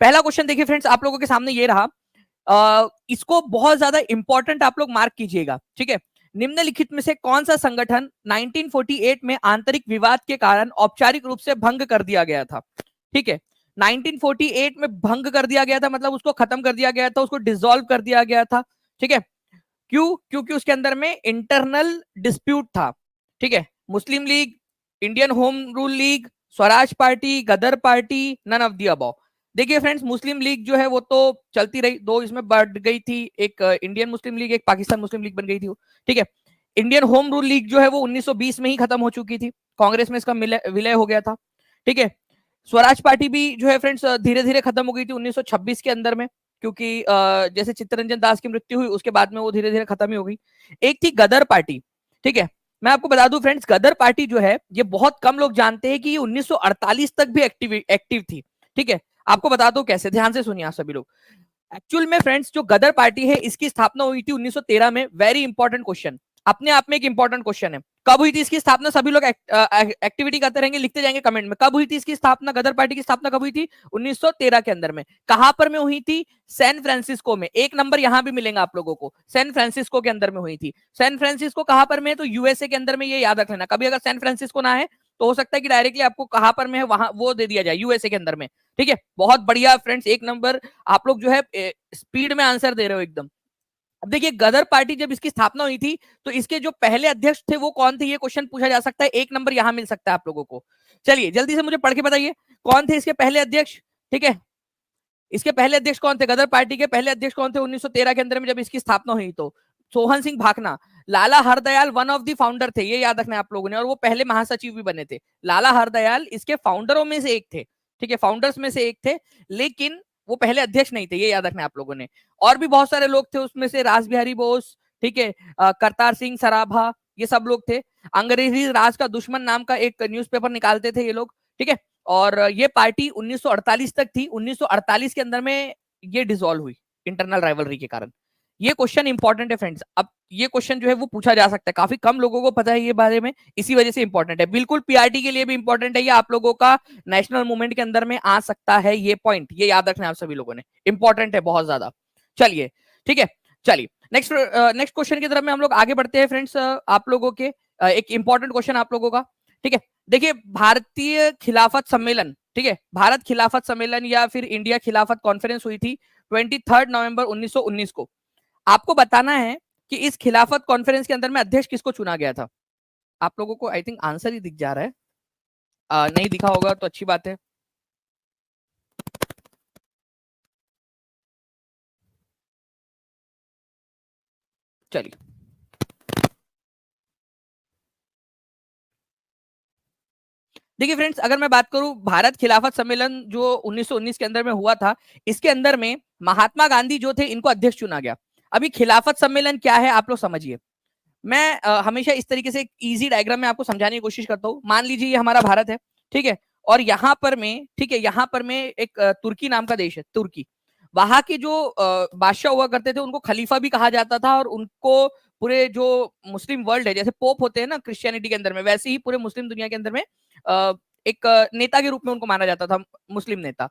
पहला क्वेश्चन देखिए फ्रेंड्स, आप लोगों के सामने ये रहा। इसको बहुत ज्यादा इंपॉर्टेंट आप लोग मार्क कीजिएगा, ठीक है। निम्नलिखित में से कौन सा संगठन 1948 में आंतरिक विवाद के कारण औपचारिक रूप से भंग कर दिया गया था? ठीक है, 1948 में भंग कर दिया गया था, मतलब उसको खत्म कर दिया गया था, उसको डिसॉल्व कर दिया गया था, ठीक है। क्यों? क्योंकि उसके अंदर में इंटरनल डिस्प्यूट था, ठीक है। Muslim League, Indian Home Rule League, Swaraj Party, Ghadar Party, none of the above. देखिए फ्रेंड्स, मुस्लिम लीग जो है वो तो चलती रही, दो इसमें बढ़ गई थी, एक इंडियन मुस्लिम लीग, एक पाकिस्तान मुस्लिम लीग बन गई थी, ठीक है। इंडियन होम रूल लीग जो है वो 1920 में ही खत्म हो चुकी थी, कांग्रेस में इसका विलय हो गया था, ठीक है। स्वराज पार्टी भी जो है फ्रेंड्स धीरे धीरे खत्म हो गई थी 1926 के अंदर में, क्योंकि जैसे चित्तरंजन दास की मृत्यु हुई उसके बाद में वो धीरे धीरे खत्म ही हो गई। एक थी गदर पार्टी, ठीक है। मैं आपको बता दूं फ्रेंड्स, गदर पार्टी जो है ये बहुत कम लोग जानते हैं कि ये 1948 तक भी एक्टिव थी, ठीक है। आपको बता दो कैसे, ध्यान से सुनिए आप सभी लोग। एक्चुअल में फ्रेंड्स जो गदर पार्टी है इसकी स्थापना हुई थी 1913 में। वेरी इंपॉर्टेंट क्वेश्चन, अपने आप में एक इंपॉर्टेंट क्वेश्चन है। कब हुई थी इसकी स्थापना? सभी लोग एक्टिविटी करते रहेंगे, लिखते जाएंगे कमेंट में, कब हुई थी इसकी स्थापना? गदर पार्टी की स्थापना कब हुई थी? 1913 के अंदर में। कहां पर में हुई थी? सैन फ्रांसिस्को में। एक नंबर यहां भी मिलेगा आप लोगों को, सैन फ्रांसिस्को के अंदर में हुई थी। सैन फ्रांसिस्को कहां पर में है? तो यूएसए के अंदर में, ये याद रख लेना। कभी अगर सैन फ्रांसिस्को ना है तो हो सकता है कि डायरेक्टली आपको कहां पर में है वहां वो दे दिया जाए, यूएसए के अंदर में, ठीक है। बहुत बढ़िया फ्रेंड्स, एक नंबर आप लोग जो है स्पीड में आंसर दे रहे हो एकदम। अब देखिए, गदर पार्टी जब इसकी स्थापना हुई थी तो इसके जो पहले अध्यक्ष थे वो कौन थे, ये क्वेश्चन पूछा जा सकता है, एक नंबर यहां मिल सकता है आप लोगों को। चलिए जल्दी से मुझे पढ़ के बताइए कौन थे इसके पहले अध्यक्ष, ठीक है। इसके पहले अध्यक्ष कौन थे? गदर पार्टी के पहले अध्यक्ष कौन थे 1913 के अंदर में जब इसकी स्थापना हुई? तो Sohan Singh Bhakna. Lala Hardayal one of the founder थे, ये याद रखना आप लोगों ने, और वो पहले महासचिव भी बने थे। लाला हरदयाल इसके फाउंडरों में से एक थे, ठीक है, फाउंडर्स में से एक थे, लेकिन वो पहले अध्यक्ष नहीं थे, ये याद रखना आप लोगों ने। और भी बहुत सारे लोग थे उसमें से, रास बिहारी बोस, ठीक है, करतार सिंह सराभा, ये सब लोग थे। अंग्रेजी राज का दुश्मन नाम का एक न्यूज़पेपर निकालते थे ये लोग, ठीक है। और ये पार्टी 1948 तक थी, 1948 के अंदर में ये डिसॉल्व हुई इंटरनल राइवलरी के कारण। ये क्वेश्चन इंपॉर्टेंट है फ्रेंड्स, अब ये क्वेश्चन जो है वो पूछा जा सकता है, काफी कम लोगों को पता है ये बारे में, इसी वजह से इंपॉर्टेंट है। बिल्कुल पीआरटी के लिए भी इंपॉर्टेंट है, ये आप लोगों का नेशनल मूवमेंट के अंदर में आ सकता है, ये पॉइंट ये याद रखना है आप सभी लोगों ने, इंपॉर्टेंट है बहुत ज्यादा। चलिए ठीक है, चलिए नेक्स्ट नेक्स्ट क्वेश्चन की तरफ में हम लोग आगे बढ़ते हैं फ्रेंड्स। आप लोगों के एक इंपॉर्टेंट क्वेश्चन आप लोगों का, ठीक है। देखिए, भारतीय खिलाफत सम्मेलन, ठीक है, भारत खिलाफत सम्मेलन या फिर इंडिया खिलाफत कॉन्फ्रेंस हुई थी 23 नवंबर 1919 को। आपको बताना है कि इस खिलाफत कॉन्फ्रेंस के अंदर में अध्यक्ष किसको चुना गया था? आप लोगों को आई थिंक आंसर ही दिख जा रहा है, नहीं दिखा होगा तो अच्छी बात है। चलिए, देखिए फ्रेंड्स, अगर मैं बात करूं भारत खिलाफत सम्मेलन जो 1919 के अंदर में हुआ था, इसके अंदर में महात्मा गांधी जो थे इनको अध्यक्ष चुना गया। अभी खिलाफत सम्मेलन क्या है आप लोग समझिए। मैं हमेशा इस तरीके से एक इजी डायग्राम में आपको समझाने की कोशिश करता हूँ। मान लीजिए ये हमारा भारत है, ठीक है, और यहाँ पर में, ठीक है, यहाँ पर में एक तुर्की नाम का देश है, तुर्की। वहां के जो बादशाह हुआ करते थे उनको खलीफा भी कहा जाता था, और उनको पूरे जो मुस्लिम वर्ल्ड है, जैसे पोप होते हैं ना क्रिश्चियनिटी के अंदर में, वैसे ही पूरे मुस्लिम दुनिया के अंदर में एक नेता के रूप में उनको माना जाता था, मुस्लिम नेता।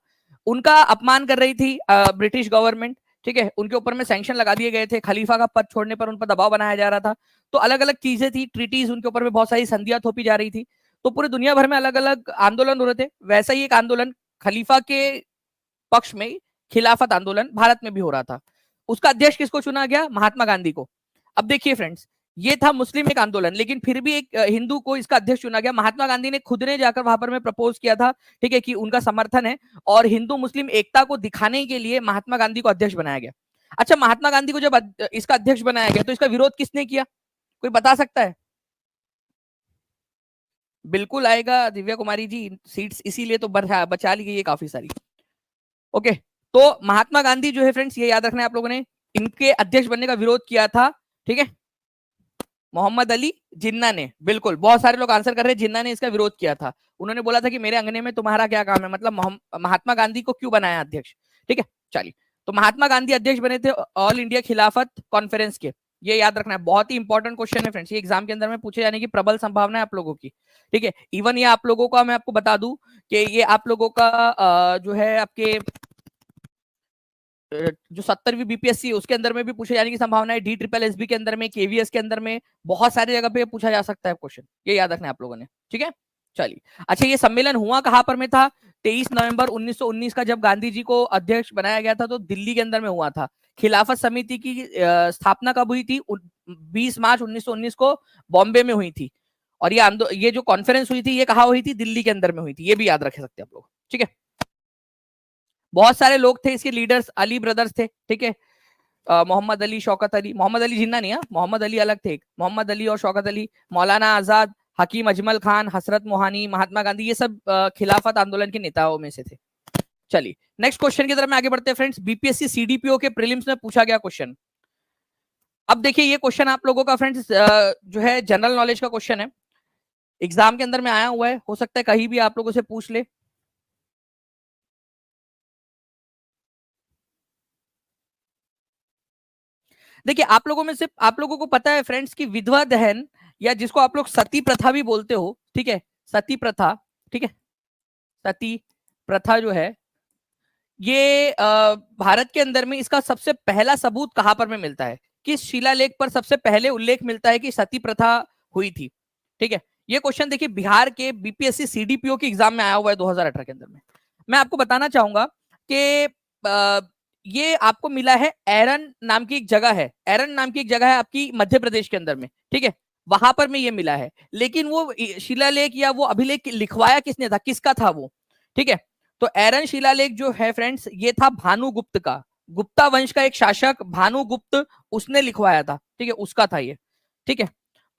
उनका अपमान कर रही थी ब्रिटिश गवर्नमेंट, ठीक है, उनके ऊपर में सैंक्शन लगा दिए गए थे, खलीफा का पद छोड़ने पर उन पर दबाव बनाया जा रहा था। तो अलग अलग चीजें थी, ट्रीटीज उनके ऊपर में बहुत सारी संधियां थोपी जा रही थी। तो पूरे दुनिया भर में अलग अलग आंदोलन हो रहे थे, वैसा ही एक आंदोलन खलीफा के पक्ष में खिलाफत आंदोलन भारत में भी हो रहा था। उसका अध्यक्ष किसको चुना गया? महात्मा गांधी को। अब देखिए फ्रेंड्स, ये था मुस्लिम एक आंदोलन, लेकिन फिर भी एक हिंदू को इसका अध्यक्ष चुना गया। महात्मा गांधी ने खुद ने जाकर वहां पर में प्रपोज किया था, ठीक है, कि उनका समर्थन है, और हिंदू मुस्लिम एकता को दिखाने के लिए महात्मा गांधी को अध्यक्ष बनाया गया। अच्छा, महात्मा गांधी को जब इसका अध्यक्ष बनाया गया तो इसका विरोध किसने किया? कोई बता सकता है? बिल्कुल आएगा दिव्या कुमारी जी, सीट्स इसीलिए तो बचा ली गई है काफी सारी। ओके, तो महात्मा गांधी जो है फ्रेंड्स, ये याद रखना है आप लोगों ने, इनके अध्यक्ष बनने का विरोध किया था, ठीक है, मोहम्मद अली जिन्ना ने। बिल्कुल, बहुत सारे लोग आंसर कर रहे हैं, जिन्ना ने इसका विरोध किया था। उन्होंने बोला था कि मेरे अंगने में तुम्हारा क्या काम है, मतलब महात्मा गांधी को क्यों बनाया अध्यक्ष, ठीक है। चलिए, तो महात्मा गांधी अध्यक्ष बने थे ऑल इंडिया खिलाफत कॉन्फ्रेंस के। ये याद रखना है, बहुत ही इंपॉर्टेंट क्वेश्चन है फ्रेंड्स, ये एग्जाम के अंदर में पूछे जाने की प्रबल संभावना है आप लोगों की, ठीक है। इवन ये आप लोगों का, मैं आपको बता दूं कि ये आप लोगों का जो है आपके जो 70वीं बीपीएससी उसके अंदर में भी पूछे जाने की संभावना है, DSSB के अंदर में, केवीएस के अंदर में, बहुत सारी जगह पे पूछा जा सकता है क्वेश्चन, ये याद रखना है आप लोगों ने, ठीक है। चलिए, अच्छा ये सम्मेलन हुआ कहां पर में था? 23 नवंबर 1919 का जब गांधी जी को अध्यक्ष बनाया गया था तो दिल्ली के अंदर में हुआ था। खिलाफत समिति की स्थापना कब हुई थी? 20 मार्च 1919 को बॉम्बे में हुई थी। और ये जो कॉन्फ्रेंस हुई थी ये कहाँ हुई थी? दिल्ली के अंदर में हुई थी, ये भी याद रख सकते हैं आप लोग, ठीक है। बहुत सारे लोग थे इसके लीडर्स, अली ब्रदर्स थे, ठीक है। मोहम्मद अली, शौकत अली, मोहम्मद अली जिन्ना नहीं है, मोहम्मद अली अलग थे, मोहम्मद अली और शौकत अली, मौलाना आजाद, हकीम अजमल खान, हसरत मोहानी, महात्मा गांधी, ये सब खिलाफत आंदोलन के नेताओं में से थे। चलिए नेक्स्ट क्वेश्चन की तरफ में आगे बढ़ते हैं फ्रेंड्स। बीपीएससी सीडीपीओ के प्रीलिम्स में पूछा गया क्वेश्चन। अब देखिए ये क्वेश्चन आप लोगों का फ्रेंड्स जो है जनरल नॉलेज का क्वेश्चन है, एग्जाम के अंदर में आया हुआ है, हो सकता है कहीं भी आप लोगों से पूछ ले। देखिए आप लोगों को पता है फ्रेंड्स कि विधवा दहन, या जिसको आप लोग सती प्रथा भी बोलते हो, ठीक है, सती प्रथा, ठीक है, सती प्रथा जो है ये भारत के अंदर में इसका सबसे पहला सबूत कहां पर में मिलता है? किस शिलालेख पर सबसे पहले उल्लेख मिलता है कि सती प्रथा हुई थी? ठीक है, ये क्वेश्चन देखिए बिहार के बीपीएससी सीडीपीओ के एग्जाम में आया हुआ है 2018 के अंदर में। मैं आपको बताना चाहूंगा कि ये आपको मिला है, एरन नाम की एक जगह है, एरन नाम की एक जगह है आपकी मध्य प्रदेश के अंदर में, ठीक है, वहां पर में ये मिला है। लेकिन वो शिलालेख या वो अभिलेख लिखवाया किसने था, किसका था वो? ठीक है, तो एरन शिलालेख जो है फ्रेंड्स ये था भानुगुप्त का, गुप्ता वंश का एक शासक भानुगुप्त, उसने लिखवाया था, ठीक है, उसका था ये, ठीक है।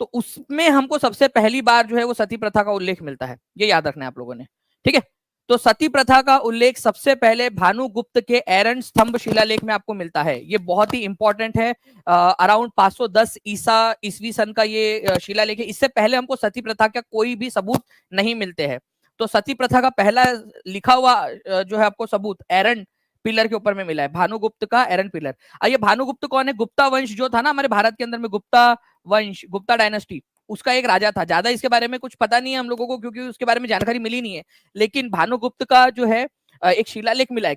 तो उसमें हमको सबसे पहली बार जो है वो सती प्रथा का उल्लेख मिलता है, ये याद रखना है आप लोगों ने, ठीक है। तो सती प्रथा का उल्लेख सबसे पहले भानुगुप्त के एरन स्तंभ शिलालेख में आपको मिलता है, ये बहुत ही इंपॉर्टेंट है। अराउंड 510 ईसवी सन का ये शिलालेख है, इससे पहले हमको सती प्रथा का कोई भी सबूत नहीं मिलते हैं। तो सती प्रथा का पहला लिखा हुआ जो है आपको सबूत एरन पिलर के ऊपर में मिला है, भानुगुप्त का एरन पिलर। आइए भानुगुप्त कौन है? गुप्ता वंश जो था ना हमारे भारत के अंदर में, गुप्ता वंश, गुप्ता डायनेस्टी, उसका एक राजा था। ज्यादा इसके बारे में कुछ पता नहीं है हम लोगों को क्योंकि उसके बारे में जानकारी मिली नहीं है, लेकिन भानुगुप्त का जो है एक शिलालेख मिला है।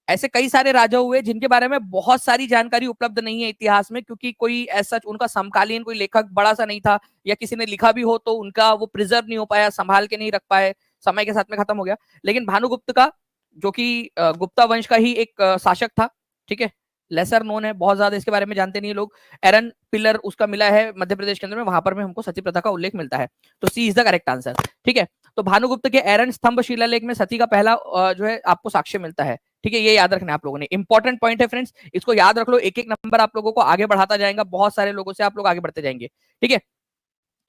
ऐसे कई सारे राजा हुए जिनके बारे में बहुत सारी जानकारी उपलब्ध नहीं है इतिहास में, क्योंकि कोई ऐसा उनका समकालीन कोई लेखक बड़ा सा नहीं था, या किसी ने लिखा भी हो तो उनका वो प्रिजर्व नहीं हो पाया, संभाल के नहीं रख पाए, समय के साथ में खत्म हो गया। लेकिन भानुगुप्त का, जो कि गुप्ता वंश का ही एक शासक था, ठीक है, लेसर नोन है, बहुत ज्यादा इसके बारे में जानते नहीं लोग। एरन पिलर उसका मिला है मध्य प्रदेश के अंदर में, वहां पर में हमको सती प्रथा का उल्लेख मिलता है। तो सी इज द करेक्ट आंसर, ठीक है। तो भानुगुप्त के एरन स्तंभ शिलालेख में सती का पहला जो है आपको साक्ष्य मिलता है, ठीक है, ये याद रखना है आप लोगों ने, इंपॉर्टेंट पॉइंट है फ्रेंड्स, इसको याद रख लो, एक एक नंबर आप लोगों को आगे बढ़ाता जाएगा, बहुत सारे लोगों से आप लोग आगे बढ़ते जाएंगे, ठीक है।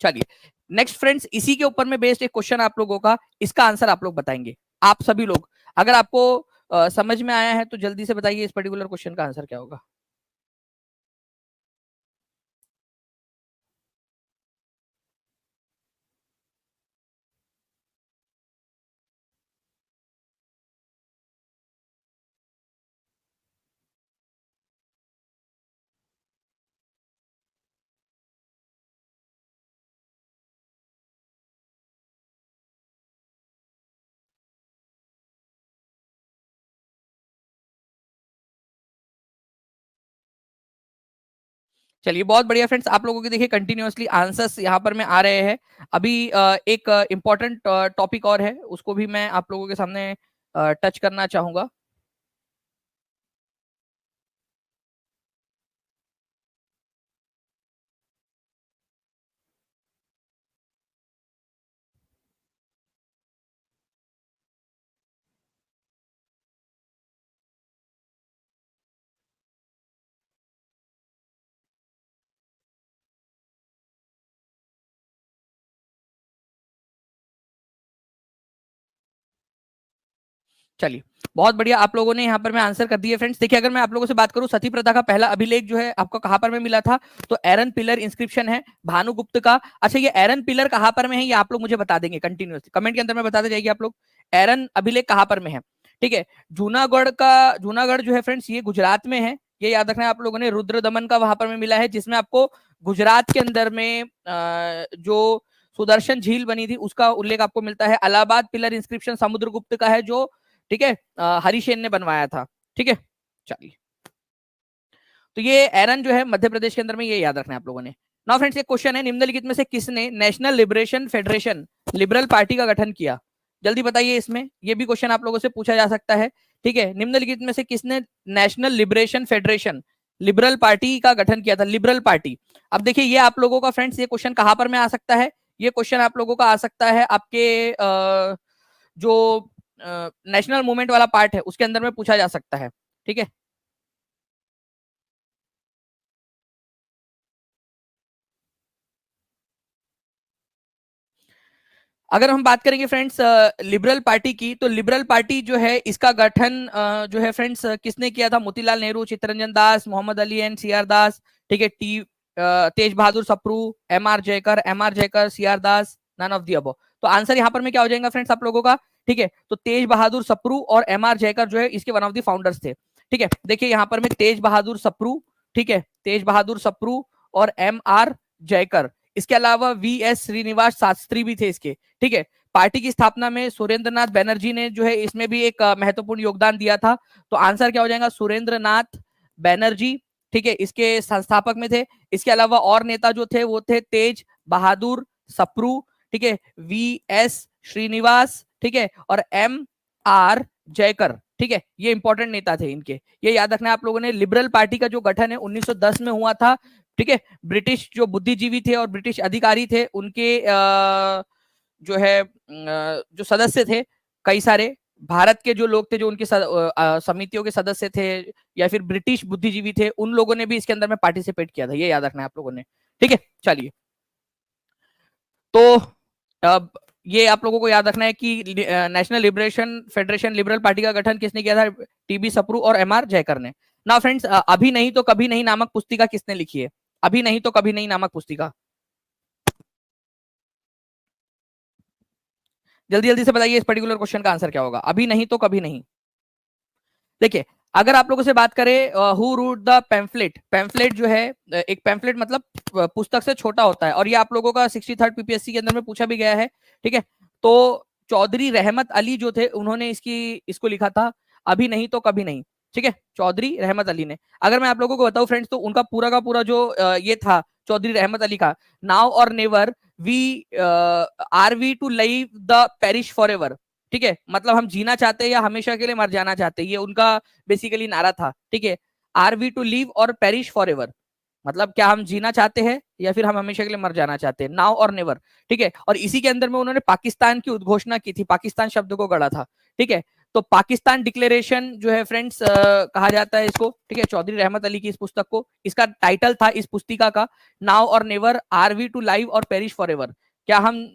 चलिए नेक्स्ट फ्रेंड्स, इसी के ऊपर में बेस्ड एक क्वेश्चन आप लोगों का, इसका आंसर आप लोग बताएंगे, आप सभी लोग। अगर आपको समझ में आया है तो जल्दी से बताइए इस पर्टिकुलर क्वेश्चन का आंसर क्या होगा। चलिए बहुत बढ़िया फ्रेंड्स, आप लोगों के देखिए कंटिन्यूअसली आंसर्स यहाँ पर में आ रहे हैं। अभी एक इम्पॉर्टेंट टॉपिक और है, उसको भी मैं आप लोगों के सामने टच करना चाहूंगा। चलिए बहुत बढ़िया, आप लोगों ने यहाँ पर मैं आंसर कर दिए फ्रेंड्स। देखिए अगर मैं आप लोगों से बात करूं, सती प्रथा का पहला अभिलेख जो है आपको कहां पर में मिला था, तो एरन पिलर इंस्क्रिप्शन है भानुगुप्त का। अच्छा ये एरन पिलर कहां पर में है, ये आप लोग मुझे बता देंगे कंटिन्यूसली, कमेंट के अंदर में बताते जाइए आप लोग, एरन अभिलेख कहां पर में है, ठीक है। जूनागढ़ जो है फ्रेंड्स ये गुजरात में है, ये याद रखना है आप लोगों ने। रुद्र दमन का वहां पर में मिला है, जिसमें आपको गुजरात के अंदर में जो सुदर्शन झील बनी थी उसका उल्लेख आपको मिलता है। अलाहाबाद पिलर इंस्क्रिप्शन समुद्रगुप्त का है, जो ठीक है हरिशेन ने बनवाया था, ठीक है। चलिए तो ये एरन जो है मध्य प्रदेश के अंदर में, ये याद रखना है आप लोगों ने। नाउ फ्रेंड्स एक क्वेश्चन है, निम्नलिखित में से किसने national liberation federation liberal party का गठन किया? जल्दी बताइए, इसमें ये भी क्वेश्चन आप लोगों से पूछा जा सकता है। ठीक है, निम्नलिखित में से किसने national liberation federation liberal party का गठन किया था? Liberal party. अब देखिए ये आप लोगों का फ्रेंड्स, ये क्वेश्चन कहां पर में आ सकता है? ये क्वेश्चन आप लोगों का आ सकता है आपके जो नेशनल मूवमेंट वाला पार्ट है उसके अंदर में पूछा जा सकता है। ठीक है, अगर हम बात करेंगे फ्रेंड्स लिबरल पार्टी की, तो लिबरल पार्टी जो है इसका गठन जो है फ्रेंड्स किसने किया था? Motilal Nehru, Chittaranjan Das, Mohammad Ali and C R Das. ठीक है, Tej Bahadur Sapru, M R Jayakar, C R Das, none of the above. तो आंसर यहाँ पर में क्या हो जाएगा फ्रेंड्स आप लोगों का? ठीक है, तो तेज बहादुर सप्रू और एम आर जयकर जो है इसके वन ऑफ द फाउंडर्स थे। ठीक है, देखिए यहाँ पर में तेज बहादुर सप्रू, ठीक है, तेज बहादुर सप्रू और एम आर जयकर, इसके अलावा वी एस श्रीनिवास शास्त्री भी थे इसके। ठीक है, पार्टी की स्थापना में सुरेंद्र नाथ बैनर्जी ने जो है इसमें भी एक महत्वपूर्ण योगदान दिया था। तो आंसर क्या हो जाएगा? सुरेंद्र नाथ बैनर्जी, ठीक है, इसके संस्थापक में थे। इसके अलावा और नेता जो थे वो थे तेज बहादुर सप्रू, ठीक है, वी एस श्रीनिवास, ठीक है, और एम आर जयकर। ठीक है, ये इंपॉर्टेंट नेता थे इनके, ये याद रखना है आप लोगों ने। लिबरल पार्टी का जो गठन है 1910 में हुआ था। ठीक है, ब्रिटिश जो बुद्धिजीवी थे और ब्रिटिश अधिकारी थे उनके जो है जो सदस्य थे, कई सारे भारत के जो लोग थे जो उनकी समितियों के सदस्य थे या फिर ब्रिटिश बुद्धिजीवी थे, उन लोगों ने भी इसके अंदर में पार्टिसिपेट किया था, ये याद रखना है आप लोगों ने। ठीक है, चलिए, तो अब ये आप लोगों को याद रखना है कि national liberation federation liberal party का गठन किसने किया था? टीबी सप्रू और एम आर जयकर ने। ना फ्रेंड्स, अभी नहीं तो कभी नहीं नामक पुस्तिका किसने लिखी है? अभी नहीं तो कभी नहीं नामक पुस्तिका, जल्दी जल्दी से बताइए इस पर्टिकुलर क्वेश्चन का आंसर क्या होगा? अभी नहीं तो कभी नहीं। देखिए, अगर आप लोगों से बात करें who wrote the pamphlet, pamphlet जो है एक पैम्फलेट मतलब पुस्तक से छोटा होता है, और ये आप लोगों का 63rd पीपीएससी के अंदर में पूछा भी गया है। ठीक है, तो चौधरी रहमत अली जो थे उन्होंने इसको लिखा था, अभी नहीं तो कभी नहीं। ठीक है, चौधरी रहमत अली ने। अगर मैं आप लोगों को बताऊं फ्रेंड्स, तो उनका पूरा का पूरा जो ये था चौधरी रहमत अली का, now or never we are we to live the perish forever. ठीक है, मतलब हम जीना चाहते हैं या हमेशा के लिए मर जाना चाहते हैं, ये उनका बेसिकली नारा था। ठीक है, are we to live or perish for ever, मतलब क्या हम जीना चाहते हैं या फिर हम हमेशा के लिए मर जाना चाहते हैं, नाउ और नेवर। ठीक है, और इसी के अंदर में उन्होंने पाकिस्तान की उद्घोषणा की थी, पाकिस्तान शब्द को गढ़ा था। ठीक है, तो पाकिस्तान डिक्लेरेशन जो है फ्रेंड्स कहा जाता है इसको। ठीक है, चौधरी रहमत अली की इस पुस्तक को, इसका टाइटल था इस पुस्तिका का, now or never, are we to live or perish forever. क्या हम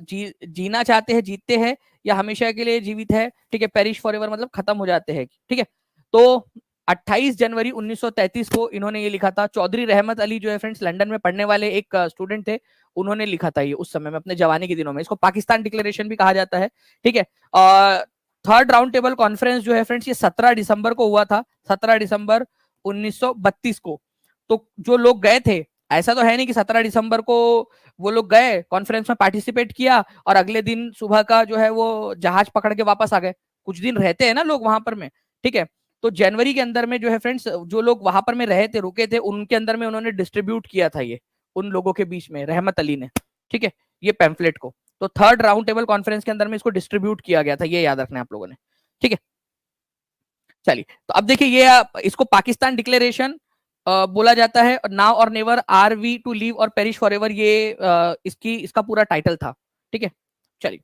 जीना चाहते हैं, जीतते हैं, या हमेशा के लिए जीवित है। ठीक है, पेरिश फॉर एवर मतलब खत्म हो जाते हैं। ठीक है, तो 28 जनवरी 1933 को इन्होंने ये लिखा था। चौधरी रहमत अली जो है फ्रेंड्स लंदन में पढ़ने वाले एक स्टूडेंट थे, उन्होंने लिखा था ये उस समय में अपने जवानी के दिनों में। इसको पाकिस्तान डिक्लेरेशन भी कहा जाता है। ठीक है, थर्ड राउंड टेबल कॉन्फ्रेंस जो है फ्रेंड्स ये 17 दिसंबर को हुआ था, 17 दिसंबर 1932 को। तो जो लोग गए थे, ऐसा तो है नहीं कि 17 दिसंबर को वो लोग गए कॉन्फ्रेंस में पार्टिसिपेट किया और अगले दिन सुबह का जो है वो जहाज पकड़ के वापस आ गए। कुछ दिन रहते हैं ना लोग वहां पर में। ठीक है, तो जनवरी के अंदर में जो है फ्रेंड्स जो लोग वहां पर में रहे थे, रुके थे, उनके अंदर में उन्होंने डिस्ट्रीब्यूट किया था ये, उन लोगों के बीच में रहमत अली ने। ठीक है, ये पैम्फलेट को, तो थर्ड राउंड टेबल कॉन्फ्रेंस के अंदर में इसको डिस्ट्रीब्यूट किया गया था, ये याद रखना है आप लोगों ने। ठीक है, चलिए, तो अब देखिए ये इसको पाकिस्तान डिक्लेरेशन बोला जाता है, now or never, are we to live or perish forever, ये इसका पूरा टाइटल था। ठीक है, चलिए,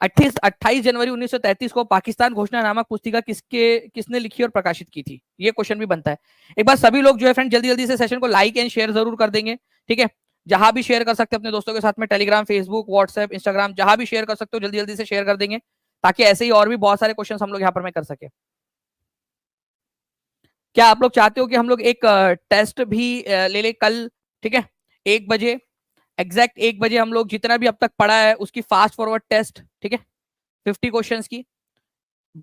28 जनवरी 1933 को पाकिस्तान घोषणा नामक पुस्तिका किसने लिखी और प्रकाशित की थी? ये क्वेश्चन भी बनता है। एक बार सभी लोग जो है फ्रेंड जल्दी जल्दी से सेशन को लाइक एंड शेयर जरूर कर देंगे। ठीक है, जहां भी शेयर कर सकते हैं अपने दोस्तों के साथ में, टेलीग्राम, फेसबुक, व्हाट्सएप, इंस्टाग्राम, जहां भी शेयर कर सकते हो जल्दी जल्दी से शेयर कर देंगे, ताकि ऐसे ही और भी बहुत सारे क्वेश्चन हम लोग यहाँ पर मैं कर सके। क्या आप लोग चाहते हो कि हम लोग एक टेस्ट भी ले ले कल? ठीक है, 1 बजे, एग्जैक्ट 1 बजे हम लोग जितना भी अब तक पढ़ा है उसकी फास्ट फॉरवर्ड टेस्ट, ठीक है, 50 क्वेश्चंस की,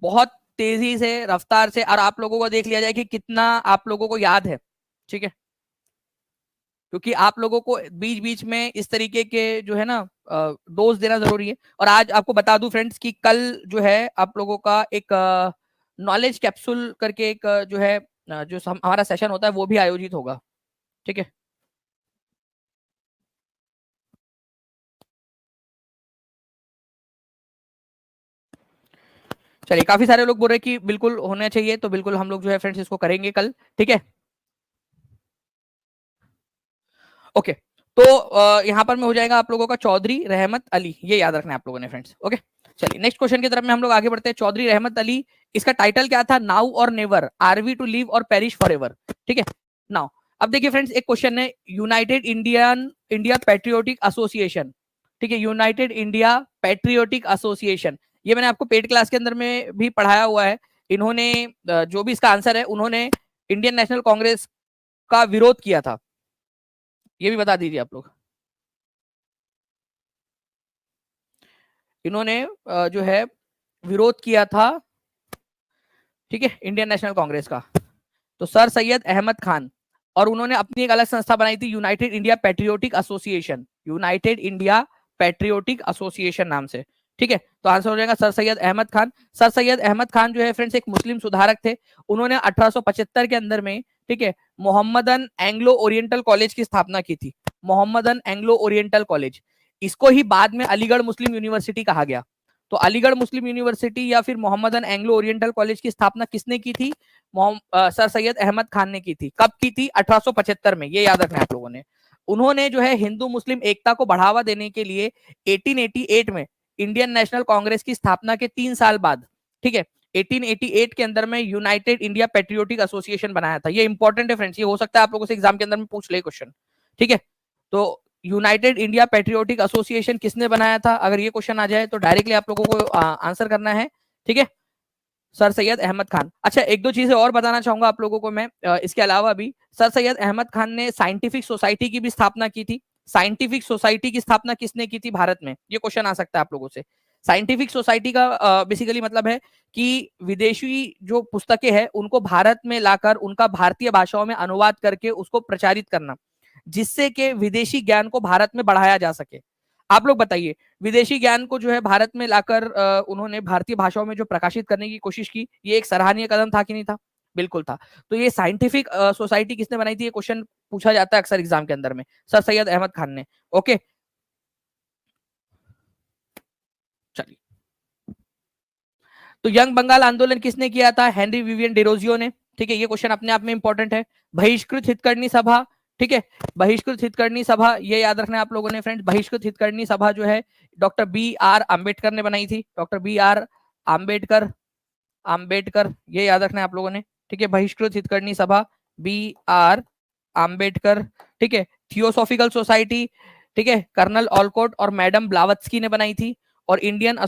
बहुत तेजी से, रफ्तार से, और आप लोगों को देख लिया जाए कि कितना आप लोगों को याद है। ठीक है, क्योंकि आप लोगों को बीच बीच में इस तरीके के जो है ना डोज देना जरूरी है। और आज आपको बता दूं फ्रेंड्स कि कल जो है आप लोगों का एक नॉलेज कैप्सूल करके एक जो है जो हमारा सेशन होता है वो भी आयोजित होगा। ठीक है। चलिए, काफी सारे लोग बोल रहे हैं कि बिल्कुल होना चाहिए, तो बिल्कुल हम लोग जो है फ्रेंड्स इसको करेंगे कल। ठीक है। ओके। तो यहाँ पर में हो जाएगा आप लोगों का चौधरी रहमत अली, ये याद रखना है आप लोगों ने फ्रेंड्स। ओके। चलिए नेक्स्ट क्वेश्चन की तरफ में हम लोग आगे बढ़ते हैं। चौधरी रहमत अली, इसका टाइटल क्या था? Now or never, are we to live or perish forever. ठीक है। नाउ अब देखिए फ्रेंड्स, एक क्वेश्चन है, यूनाइटेड इंडिया पेट्रियोटिक एसोसिएशन। ठीक है, यूनाइटेड इंडिया पेट्रियोटिक एसोसिएशन, ये मैंने आपको पेड क्लास के अंदर में भी पढ़ाया हुआ है। इन्होंने जो भी इसका आंसर है, उन्होंने इंडियन नेशनल कांग्रेस का विरोध किया था, ये भी बता दीजिए आप लोग। इन्होंने जो है विरोध किया था, ठीक है, इंडियन नेशनल कांग्रेस का, तो सर सैयद अहमद खान, और उन्होंने अपनी एक अलग संस्था बनाई थी, United India patriotic association, United India patriotic association नाम से। ठीक है, तो आंसर हो जाएगा सर सैयद अहमद खान। सर सैयद अहमद खान जो है फ्रेंड्स एक मुस्लिम सुधारक थे। उन्होंने 1875 के अंदर में, ठीक है, मोहम्मदन एंग्लो ओरिएंटल कॉलेज की स्थापना की थी। मोहम्मदन एंग्लो ओरिएंटल कॉलेज, इसको ही बाद में अलीगढ़ मुस्लिम यूनिवर्सिटी कहा गया। तो अलीगढ़ मुस्लिम यूनिवर्सिटी या फिर मोहम्मदन एंग्लो ओरिएंटल कॉलेज की स्थापना किसने की थी? सर सैयद अहमद खान ने की थी। कब की थी? 1875 में, ये याद रखना है आप लोगों ने। उन्होंने जो है हिंदू मुस्लिम एकता को बढ़ावा देने के लिए 1888 में इंडियन नेशनल कांग्रेस की स्थापना के 3 साल बाद, ठीक है, 1888 के अंदर में यूनाइटेड इंडिया पेट्रियोटिक एसोसिएशन बनाया था। ये इंपॉर्टेंट है फ्रेंड्स, ये हो सकता है आप लोगों से एग्जाम के अंदर में पूछ ले क्वेश्चन। ठीक है, तो यूनाइटेड इंडिया पेट्रियोटिक एसोसिएशन किसने बनाया था? अगर ये क्वेश्चन आ जाए तो डायरेक्टली आप लोगों को आंसर करना है। ठीक है, सर सैयद अहमद खान। अच्छा, एक दो चीजें और बताना चाहूंगा आप लोगों को मैं, इसके अलावा भी सर सैयद अहमद खान ने साइंटिफिक सोसाइटी की भी स्थापना की थी। साइंटिफिक सोसाइटी की स्थापना किसने की थी भारत में? ये क्वेश्चन आ सकता है आप लोगों से। साइंटिफिक सोसाइटी का बेसिकली मतलब है कि विदेशी जो पुस्तकें हैं उनको भारत में लाकर उनका भारतीय भाषाओं में अनुवाद करके उसको प्रचारित करना, जिससे कि विदेशी ज्ञान को भारत में बढ़ाया जा सके। आप लोग बताइए, विदेशी ज्ञान को जो है भारत में लाकर उन्होंने भारतीय भाषाओं में जो प्रकाशित करने की कोशिश की, ये एक सराहनीय कदम था कि नहीं था? बिल्कुल था। तो ये साइंटिफिक सोसाइटी किसने बनाई थी? ये क्वेश्चन पूछा जाता है अक्सर एग्जाम के अंदर में। सर सैयद अहमद खान ने। ओके, चलिए। तो यंग बंगाल आंदोलन किसने किया था? हेनरी विवियन डेरोजियो ने। ठीक है, ये क्वेश्चन अपने आप में इंपॉर्टेंट है। बहिष्कृत हितकर्णी सभा, ठीक है, बहिष्कृत हितकर्णी सभा, ये याद रखना है आप लोगों ने फ्रेंड्स। बहिष्कृत हितकर्णी सभा जो है डॉक्टर बी आर आम्बेडकर ने बनाई थी। Doctor B R Ambedkar, Ambedkar, ये याद रखना है आप लोगों ने। ठीक है, बहिष्कृत हितकर्णी सभा, बी आर आम्बेडकर। ठीक है, थियोसॉफिकल सोसाइटी, ठीक है, कर्नल ऑलकोट और मैडम ब्लावत्स्की ने बनाई थी। और Indian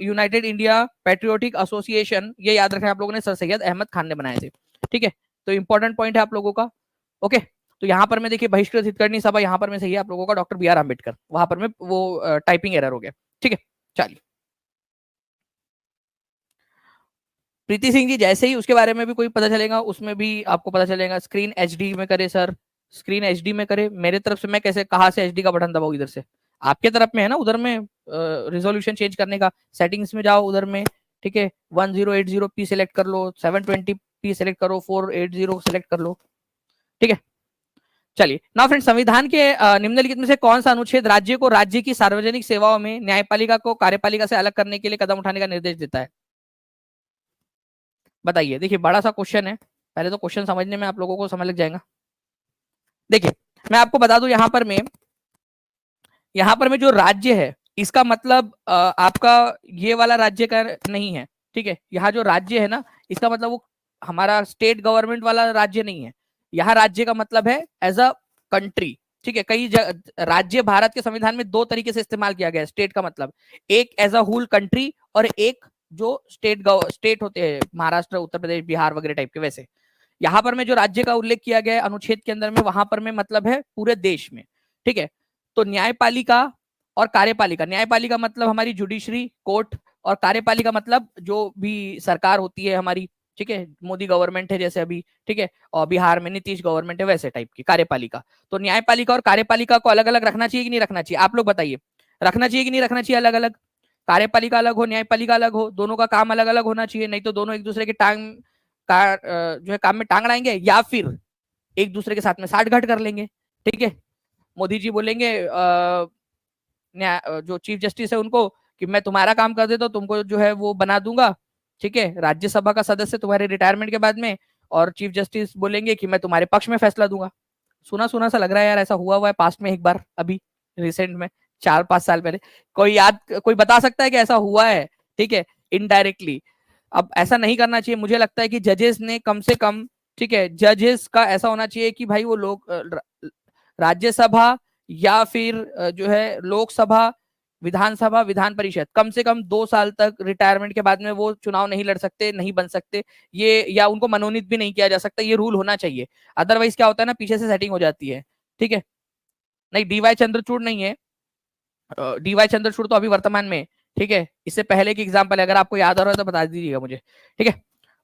United India patriotic association, ये याद रखना है आप लोगों ने, सर सैयद अहमद खान ने बनाए थे। ठीक है, तो इंपॉर्टेंट पॉइंट है आप लोगों का। ओके, तो यहाँ पर मैं देखिए बहिष्कृत हितकर्णी सभा, यहाँ पर मैं सही है आप लोगों का डॉक्टर बी आर आम्बेडकर, वहां पर मैं वो टाइपिंग एरर हो गया। ठीक है, चलिए। प्रीति सिंह जी, जैसे ही उसके बारे में भी कोई पता चलेगा उसमें भी आपको पता चलेगा। स्क्रीन एचडी में करे सर, स्क्रीन एचडी में करे। मेरे तरफ से मैं कैसे, कहाँ से एचडी का बटन दबाऊ? इधर से आपके तरफ में है ना, उधर में रिजोल्यूशन चेंज करने का, सेटिंग्स में जाओ उधर में। ठीक है, 1080p सेलेक्ट कर लो, 720p सेलेक्ट करो, 480 सेलेक्ट कर लो। ठीक है, चलिए ना फ्रेंड, संविधान के निम्नलिखित में से कौन सा अनुच्छेद राज्य को राज्य की सार्वजनिक सेवाओं में न्यायपालिका को कार्यपालिका से अलग करने के लिए कदम उठाने का निर्देश देता है? बताइए। देखिए, बड़ा सा क्वेश्चन है, पहले तो क्वेश्चन समझने में आप लोगों को समय लग जाएगा। देखिए, मैं आपको बता दूं, यहाँ पर में जो राज्य है, इसका मतलब आपका ये वाला राज्य का नहीं है। ठीक है, यहाँ जो राज्य है ना, इसका मतलब वो हमारा स्टेट गवर्नमेंट वाला राज्य नहीं है। यहाँ राज्य का मतलब है एज अ कंट्री। ठीक है, कई राज्य भारत के संविधान में दो तरीके से इस्तेमाल किया गया है स्टेट का मतलब, एक एज अ होल कंट्री और एक जो स्टेट होते हैं, महाराष्ट्र, उत्तर प्रदेश, बिहार वगैरह टाइप के, वैसे यहाँ पर में जो राज्य का उल्लेख किया गया है अनुच्छेद के अंदर में, वहां पर में मतलब है पूरे देश में। ठीक है, तो न्यायपालिका और कार्यपालिका, न्यायपालिका मतलब हमारी जुडिशरी कोर्ट, और कार्यपालिका मतलब जो भी सरकार होती है हमारी, ठीक है, मोदी गवर्नमेंट है जैसे अभी, ठीक है, और बिहार में नीतीश गवर्नमेंट है, वैसे टाइप की कार्यपालिका। तो न्यायपालिका और कार्यपालिका को अलग अलग रखना चाहिए कि नहीं रखना चाहिए? आप लोग बताइए, रखना चाहिए कि नहीं रखना चाहिए अलग अलग? कार्यपालिका अलग हो, न्यायपालिका अलग हो, दोनों का काम अलग अलग होना चाहिए, नहीं तो दोनों एक दूसरे के टांग जो है काम में टांग अड़ाएंगे, या फिर एक दूसरे के साथ में साठगांठ कर लेंगे। ठीक है, मोदी जी बोलेंगे जो चीफ जस्टिस है उनको कि मैं तुम्हारा काम कर देता हूँ, तुमको जो है वो बना दूंगा, ठीक है, राज्यसभा का सदस्य तुम्हारे रिटायरमेंट के बाद में, और चीफ जस्टिस बोलेंगे कि मैं तुम्हारे पक्ष में फैसला दूंगा। सुना सुना सा लग रहा है यार, ऐसा हुआ है पास्ट में एक बार, अभी रिसेंट में 4-5 साल पहले। कोई बता सकता है कि ऐसा हुआ है? ठीक है, इनडायरेक्टली। अब ऐसा नहीं करना चाहिए, मुझे लगता है कि जजेस ने कम से कम, ठीक है, जजेस का ऐसा होना चाहिए कि भाई वो लोग राज्यसभा या फिर जो है लोकसभा, विधानसभा, विधान परिषद, कम से कम 2 साल तक रिटायरमेंट के बाद में वो चुनाव नहीं लड़ सकते, नहीं बन सकते, ये, या उनको मनोनीत भी नहीं किया जा सकता, ये रूल होना चाहिए। अदरवाइज क्या होता है ना, पीछे से सेटिंग हो जाती है। ठीक है, नहीं डीवाई चंद्रचूड़ नहीं है, डीवाई चंद्रचूड़ तो अभी वर्तमान में, ठीक है, इससे पहले की एग्जाम्पल है, अगर आपको याद आ रहा है तो बता दीजिएगा मुझे। ठीक है,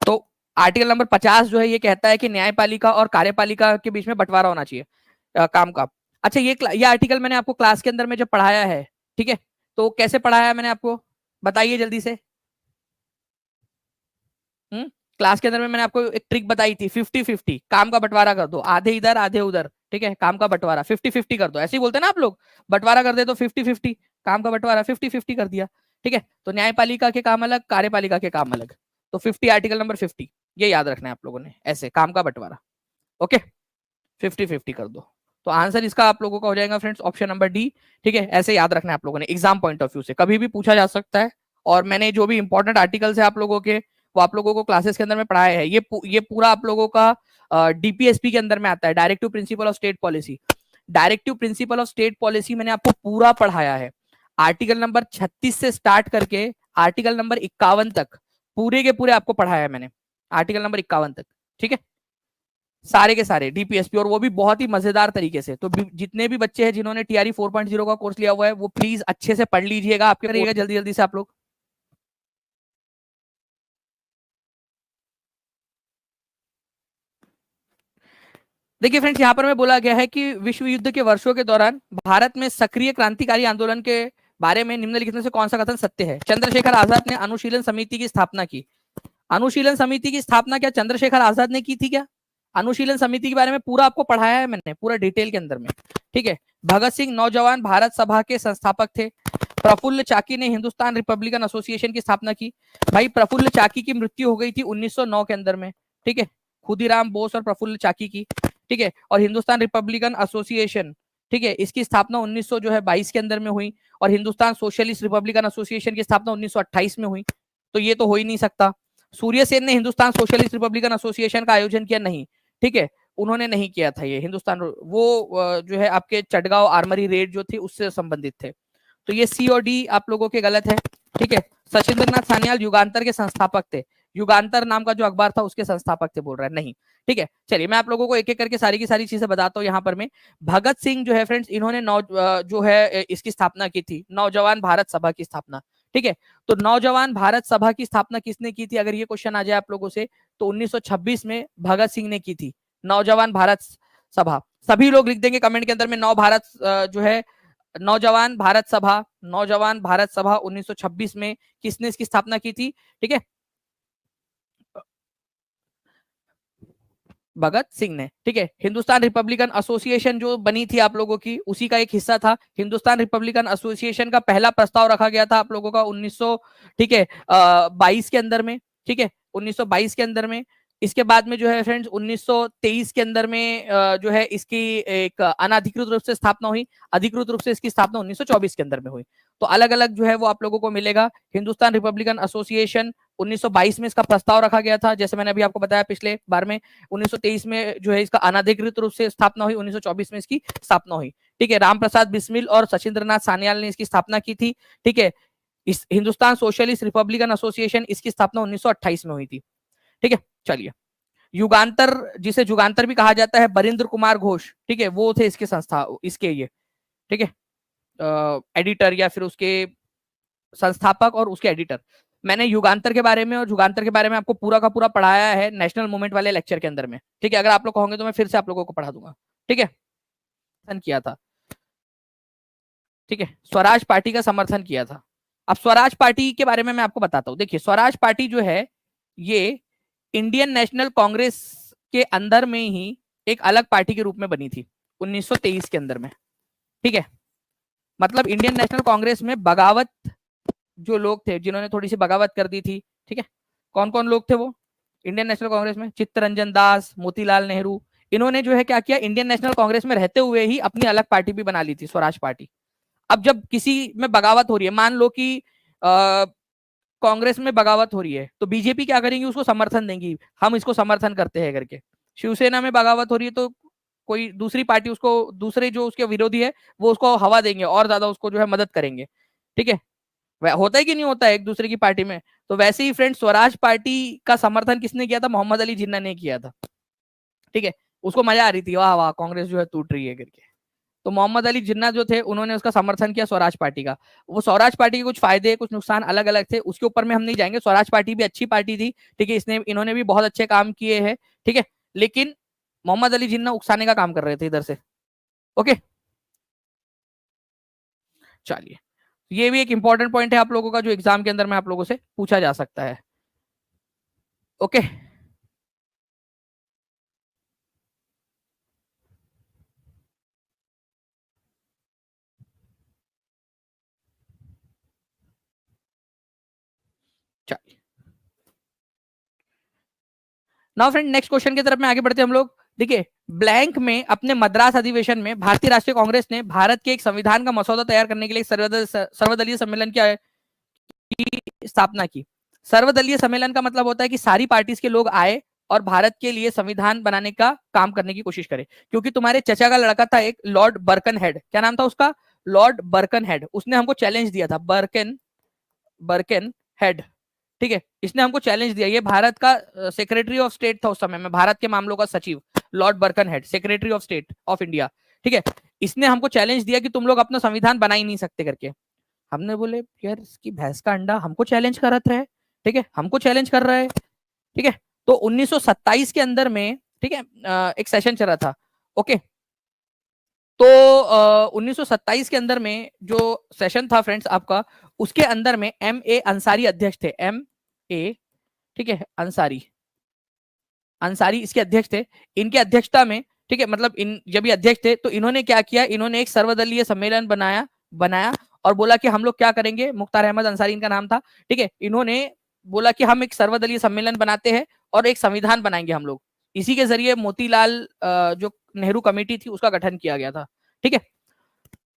तो आर्टिकल नंबर 50 जो है ये कहता है कि न्यायपालिका और कार्यपालिका के बीच में बंटवारा होना चाहिए काम का। अच्छा, ये आर्टिकल मैंने आपको क्लास के अंदर में जब पढ़ाया है, ठीक है, तो कैसे पढ़ाया है मैंने आपको, बताइए जल्दी से। क्लास के अंदर में मैंने आपको एक ट्रिक बताई थी, 50-50 काम का बंटवारा कर दो, आधे इधर आधे उधर। ठीक है, काम का बंटवारा 50-50 कर दो, ऐसे ही बोलते हैं ना आप लोग, बंटवारा कर दे तो 50-50, काम का बंटवारा 50-50 कर दिया। ठीक है, तो न्यायपालिका के काम अलग, कार्यपालिका के काम अलग, तो 50 आर्टिकल नंबर 50, ये याद रखना है आप लोगों ने, ऐसे काम का बंटवारा। ओके, 50-50 कर दो, तो आंसर इसका आप लोगों का हो जाएगा फ्रेंड्स ऑप्शन नंबर डी। ठीक है, ऐसे याद रखना है आप लोगों ने, एग्जाम पॉइंट ऑफ व्यू से कभी भी पूछा जा सकता है। और मैंने जो भी इंपॉर्टेंट आर्टिकल्स है आप लोगों के, वो आप लोगों को क्लासेस के अंदर में पढ़ाया है। ये पूरा आप लोगों का डीपीएसपी के अंदर में आता है, directive principle of state policy. Directive principle of state policy मैंने आपको पूरा पढ़ाया है, आर्टिकल नंबर 36 से स्टार्ट करके आर्टिकल नंबर 51 तक, पूरे के पूरे आपको पढ़ाया है मैंने, आर्टिकल नंबर 51 तक। ठीक है, सारे के सारे डीपीएसपी, और वो भी बहुत ही मजेदार तरीके से। तो जितने भी बच्चे हैं जिन्होंने टीआरई 4.0 का कोर्स लिया हुआ है, वो प्लीज अच्छे से पढ़ लीजिएगा, आपके करिएगा जल्दी जल्दी से आप लोग। देखिए फ्रेंड्स, यहाँ पर में बोला गया है कि विश्व युद्ध के वर्षों के दौरान भारत में सक्रिय क्रांतिकारी आंदोलन के बारे में निम्नलिखित में से कौन सा कथन सत्य है? चंद्रशेखर आजाद ने अनुशीलन समिति की स्थापना की। अनुशीलन समिति की स्थापना क्या चंद्रशेखर आजाद ने की थी क्या? अनुशीलन समिति के बारे में पूरा आपको पढ़ाया है मैंने, पूरा डिटेल के अंदर में। ठीक है, भगत सिंह नौजवान भारत सभा के संस्थापक थे। प्रफुल्ल चाकी ने हिंदुस्तान रिपब्लिकन एसोसिएशन की स्थापना की। भाई प्रफुल्ल चाकी की मृत्यु हो गई थी 1909 के अंदर में। ठीक है, खुदीराम बोस और प्रफुल्ल चाकी की। ठीक है, और हिंदुस्तान रिपब्लिकन एसोसिएशन, ठीक है, इसकी स्थापना 1922 के अंदर में हुई, और हिंदुस्तान सोशलिस्ट रिपब्लिकन एसोसिएशन की स्थापना 1928 में हुई। तो ये तो हो ही नहीं सकता। सूर्य सेन ने हिंदुस्तान सोशलिस्ट रिपब्लिकन एसोसिएशन का आयोजन किया? नहीं। ठीक है, उन्होंने नहीं किया था ये हिंदुस्तान, वो जो है आपके चटगांव आर्मरी रेड जो थी उससे संबंधित थे। तो ये सी और डी आप लोगों के गलत है। ठीक है, सचिंद्रनाथ सान्याल युगांतर के संस्थापक थे, युगांतर नाम का जो अखबार था उसके संस्थापक थे, बोल रहा है नहीं। ठीक है, चलिए मैं आप लोगों को एक एक करके सारी की सारी चीजें बताता हूँ। यहाँ पर में भगत सिंह जो है फ्रेंड्स, इन्होंने जो है इसकी स्थापना की थी, नौजवान भारत सभा की स्थापना। ठीक है, तो नौजवान भारत सभा की स्थापना किसने की थी, अगर ये क्वेश्चन आ जाए आप लोगों से, तो 1926 में भगत सिंह ने की थी नौजवान भारत सभा। सभी लोग लिख देंगे कमेंट के अंदर में, नौ भारत जो है नौजवान भारत सभा, नौजवान भारत सभा 1926 में किसने इसकी स्थापना की थी? ठीक है, भगत सिंह ने। ठीक है, हिंदुस्तान रिपब्लिकन एसोसिएशन जो बनी थी आप लोगों की, उसी का एक हिस्सा था। हिंदुस्तान रिपब्लिकन एसोसिएशन का पहला प्रस्ताव रखा गया था आप लोगों का 1900, ठीक है, 22 के अंदर में। ठीक है, 1922 के अंदर में। इसके बाद में जो है फ्रेंड्स 1923 के अंदर में जो है इसकी एक अनाधिकृत रूप से स्थापना हुई। अधिकृत रूप से इसकी स्थापना 1924 के अंदर में हुई। तो अलग अलग जो है वो आप लोगों को मिलेगा। हिंदुस्तान रिपब्लिकन एसोसिएशन 1922 में इसका प्रस्ताव रखा गया था, जैसे मैंने अभी आपको बताया पिछले बार में। 1923 में जो है इसका अनाधिकृत रूप से स्थापना हुई, 1924 में इसकी स्थापना हुई। ठीक है, राम प्रसाद बिस्मिल और सचिंद्रनाथ सान्याल ने इसकी स्थापना की थी। ठीक है, इस हिंदुस्तान सोशलिस्ट रिपब्लिकन एसोसिएशन, इसकी स्थापना 1928 में हुई थी। ठीक है, चलिए युगांतर, जिसे जुगांतर भी कहा जाता है, बरिंद्र कुमार घोष, ठीक है, वो थे इसके संस्था, इसके ये, ठीक है, एडिटर या फिर उसके संस्थापक और उसके एडिटर। मैंने युगांतर के बारे में और जुगांतर के बारे में आपको पूरा का पूरा पढ़ाया है नेशनल मूवमेंट वाले लेक्चर के अंदर में। ठीक है, अगर आप लोग कहोगे तो मैं फिर से आप लोगों को पढ़ा दूंगा। ठीक है, समर्थन किया था। ठीक है, स्वराज पार्टी का समर्थन किया था। अब स्वराज पार्टी के बारे में मैं आपको बताता हूँ। देखिए स्वराज पार्टी जो है ये इंडियन नेशनल कांग्रेस के अंदर में ही एक अलग पार्टी के रूप में बनी थी 1923 के अंदर में, ठीक है। मतलब इंडियन नेशनल कांग्रेस में बगावत जो लोग थे, जिन्होंने थोड़ी सी बगावत कर दी थी, ठीक है, कौन कौन लोग थे वो इंडियन नेशनल कांग्रेस में? चित्तरंजन दास, मोतीलाल नेहरू, इन्होंने जो है क्या किया, इंडियन नेशनल कांग्रेस में रहते हुए ही अपनी अलग पार्टी भी बना ली थी, स्वराज पार्टी। अब जब किसी में बगावत हो रही है, मान लो कि कांग्रेस में बगावत हो रही है, तो बीजेपी क्या करेंगी, उसको समर्थन देंगी, हम इसको समर्थन करते हैं करके। शिवसेना में बगावत हो रही है तो कोई दूसरी पार्टी उसको, दूसरे जो उसके विरोधी है वो उसको हवा देंगे और ज्यादा उसको जो है मदद करेंगे, ठीक है। होता है कि नहीं होता है एक दूसरे की पार्टी में? तो वैसे ही फ्रेंड, स्वराज पार्टी का समर्थन किसने किया था? मोहम्मद अली जिन्ना ने किया था, ठीक है। उसको मजा आ रही थी, वाह वाह कांग्रेस जो है टूट रही है करके। तो मोहम्मद अली जिन्ना जो थे, उन्होंने उसका समर्थन किया स्वराज पार्टी का। वो स्वराज पार्टी के कुछ फायदे कुछ नुकसान अलग अलग थे, उसके ऊपर में हम नहीं जाएंगे। स्वराज पार्टी भी अच्छी पार्टी थी, ठीक है, इसने इन्होंने भी बहुत अच्छे काम किए हैं, ठीक है। लेकिन मोहम्मद अली जिन्ना उकसाने का काम कर रहे थे इधर से, ओके। चलिए, ये भी एक इंपॉर्टेंट पॉइंट है आप लोगों का, जो एग्जाम के अंदर में आप लोगों से पूछा जा सकता है, ओके। चलिए, नाउ फ्रेंड नेक्स्ट क्वेश्चन की तरफ में आगे बढ़ते हैं हम लोग। देखिए, ब्लैंक में अपने मद्रास अधिवेशन में भारतीय राष्ट्रीय कांग्रेस ने भारत के एक संविधान का मसौदा तैयार करने के लिए सर्वदलीय सम्मेलन की स्थापना की। सर्वदलीय सम्मेलन का मतलब होता है कि सारी पार्टीज के लोग आए और भारत के लिए संविधान बनाने का काम करने की कोशिश करे। क्योंकि तुम्हारे चचा का लड़का था एक, लॉर्ड बर्कन हेड, क्या नाम था उसका? Lord Birken head. उसने हमको चैलेंज दिया था, बर्कन बर्कन हेड, ठीक है। इसने हमको चैलेंज दिया, ये भारत का सेक्रेटरी ऑफ स्टेट था उस समय में, भारत के मामलों का सचिव, Lord Birken head, secretary of state of India, ठीक है। इसने हमको चैलेंज दिया कि तुम लोग अपना संविधान बना ही नहीं सकते करके। हमने बोले यार इसकी भैंस का अंडा, हमको चैलेंज कर रहा है, ठीक है, हमको चैलेंज कर रहा है, ठीक है। तो 1927 के अंदर में, ठीक है, एक सेशन चल रहा था, ओके। तो 1927 के अंदर में जो सेशन था फ्रेंड्स आपका, उसके अंदर में एम ए अंसारी अध्यक्ष थे, एम ए, ठीक है, अंसारी, अंसारी इसके अध्यक्ष थे। इनके अध्यक्षता में, ठीक है, मतलब इन जब ये अध्यक्ष थे तो इन्होंने क्या किया, इन्होंने एक सर्वदलीय सम्मेलन बनाया बनाया और बोला कि हम लोग क्या करेंगे, मुख्तार अहमद अंसारी इनका नाम था, ठीक है। इन्होंने बोला कि हम एक सर्वदलीय सम्मेलन बनाते हैं और एक संविधान बनाएंगे हम लोग। इसी के जरिए मोतीलाल जो नेहरू कमेटी थी उसका गठन किया गया था, ठीक है।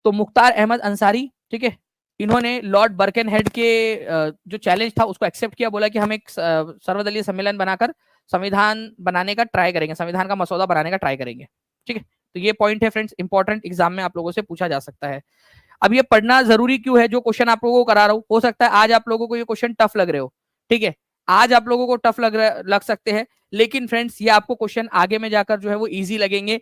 तो मुख्तार अहमद अंसारी, ठीक है, इन्होंने लॉर्ड बर्कन हेड के जो चैलेंज था उसको एक्सेप्ट किया, बोला कि हम एक सर्वदलीय सम्मेलन बनाकर संविधान बनाने का ट्राई करेंगे, संविधान का मसौदा बनाने का ट्राई करेंगे, ठीक है। तो ये पॉइंट है फ्रेंड्स, इंपॉर्टेंट, एग्जाम में आप लोगों से पूछा जा सकता है। अब ये पढ़ना जरूरी क्यों है, जो क्वेश्चन आप लोगों को करा रहा हूं, हो सकता है आज आप लोगों को ये क्वेश्चन टफ लग रहे हो, ठीक है, आज आप लोगों को टफ लग सकते हैं, लेकिन फ्रेंड्स ये आपको क्वेश्चन आगे में जाकर जो है वो इजी लगेंगे।